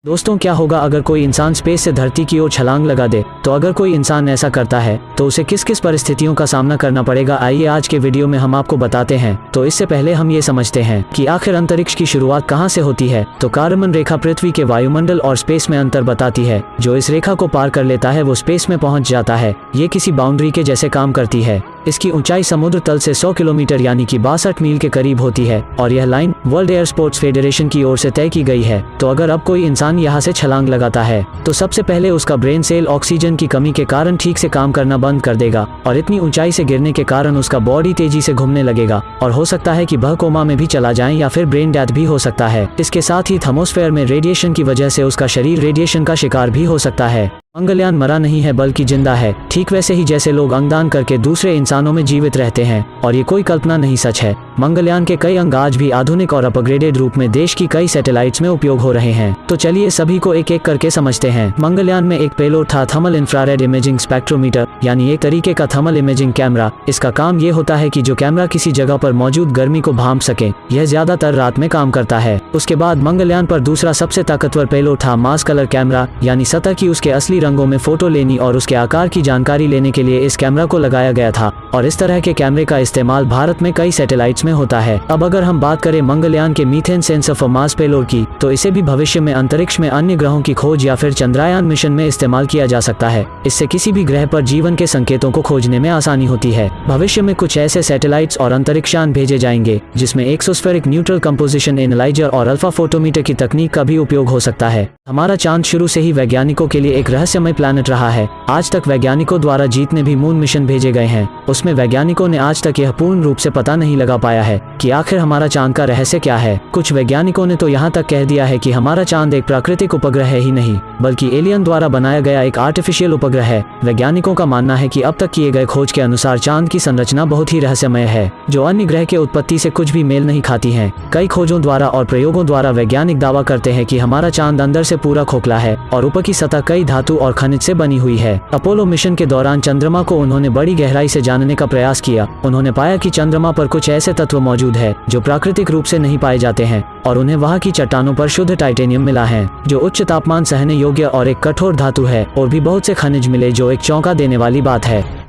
दोस्तों, क्या होगा अगर कोई इंसान स्पेस से धरती की ओर छलांग लगा दे? तो अगर कोई इंसान ऐसा करता है तो उसे किस किस परिस्थितियों का सामना करना पड़ेगा, आइए आज के वीडियो में हम आपको बताते हैं। तो इससे पहले हम ये समझते हैं कि आखिर अंतरिक्ष की शुरुआत कहाँ से होती है। तो कारमन रेखा पृथ्वी के वायुमंडल और स्पेस में अंतर बताती है। जो इस रेखा को पार कर लेता है वो स्पेस में पहुंच जाता है। ये किसी बाउंड्री के जैसे काम करती है। इसकी ऊंचाई समुद्र तल से 100 किलोमीटर यानी कि 62 मील के करीब होती है और यह line world air sports federation की ओर से तय की गई है। तो अगर अब कोई इंसान यहाँ से छलांग लगाता है तो सबसे पहले उसका ब्रेन सेल ऑक्सीजन की कमी के कारण ठीक से काम करना बंद कर देगा और इतनी ऊंचाई से गिरने के कारण उसका बॉडी तेजी से घूमने लगेगा और हो सकता है कि वह कोमा में भी चला जाए या फिर ब्रेन डेथ भी हो सकता है। इसके साथ ही थर्मोस्फेयर में रेडिएशन की वजह से उसका शरीर रेडिएशन का शिकार भी हो सकता है। मंगलयान मरा नहीं है बल्कि जिंदा है, ठीक वैसे ही जैसे लोग अंगदान करके दूसरे इंसानों में जीवित रहते हैं। और ये कोई कल्पना नहीं, सच है। मंगलयान के कई अंग आज भी आधुनिक और अपग्रेडेड रूप में देश की कई सैटेलाइट्स में उपयोग हो रहे हैं। तो चलिए सभी को एक एक करके समझते हैं। मंगलयान में एक पेलोड था, थर्मल इंफ्रारेड इमेजिंग स्पेक्ट्रोमीटर, यानी एक तरीके का थर्मल इमेजिंग कैमरा। इसका काम ये होता है कि जो कैमरा किसी जगह पर मौजूद गर्मी को भांप सके। यह ज्यादातर रात में काम करता है। उसके बाद मंगलयान पर दूसरा सबसे ताकतवर पेलोड था मास कलर कैमरा, यानी सतह की उसके असली रंगों में फोटो लेनी और उसके आकार की जानकारी लेने के लिए इस कैमरा को लगाया गया था। और इस तरह के कैमरे का इस्तेमाल भारत में कई सैटेलाइट्स में होता है। अब अगर हम बात करें मंगलयान के methane sensor for mass payload की, तो इसे भी भविष्य में अंतरिक्ष में अन्य ग्रहों की खोज या फिर चंद्रयान मिशन में इस्तेमाल किया जा सकता है। इससे किसी भी ग्रह पर जीवन के संकेतों को खोजने में आसानी होती है। भविष्य में कुछ ऐसे सैटेलाइट्स और अंतरिक्षयान भेजे जाएंगे जिसमें एक्सोस्फेरिक न्यूट्रल कंपोजिशन एनालाइजर और अल्फा फोटोमीटर की तकनीक का भी उपयोग हो सकता है। हमारा चांद शुरू से ही वैज्ञानिकों के लिए एक रहस्यमय प्लैनेट रहा है। आज तक वैज्ञानिकों द्वारा जितने भी मून मिशन भेजे गए हैं उसमें वैज्ञानिकों ने आज तक यह पूर्ण रूप से पता नहीं लगा पाया है कि आखिर हमारा चांद का रहस्य क्या है। कुछ वैज्ञानिकों ने तो यहाँ तक कह दिया है कि हमारा चांद एक प्राकृतिक उपग्रह है ही नहीं बल्कि एलियन द्वारा बनाया गया एक आर्टिफिशियल उपग्रह है। वैज्ञानिकों का मानना है कि अब तक किए गए खोज के अनुसार चांद की संरचना बहुत ही रहस्यमय है, जो अन्य ग्रह के उत्पत्ति से कुछ भी मेल नहीं खाती है। कई खोजों द्वारा और प्रयोगों द्वारा वैज्ञानिक दावा करते हैं कि हमारा चांद अंदर से पूरा खोखला है और ऊपर की सतह कई धातु और खनिज से बनी हुई है। अपोलो मिशन के दौरान चंद्रमा को उन्होंने बड़ी गहराई से जानने का प्रयास किया। उन्होंने पाया कि चंद्रमा पर कुछ ऐसे तत्व मौजूद है जो प्राकृतिक रूप से नहीं पाए जाते हैं और उन्हें वहां की चट्टानों पर शुद्ध टाइटेनियम मिला है, जो उच्च तापमान सहने योग्य और एक कठोर धातु है। और भी बहुत से खनिज मिले जो एक चौंका देने वाली बात है।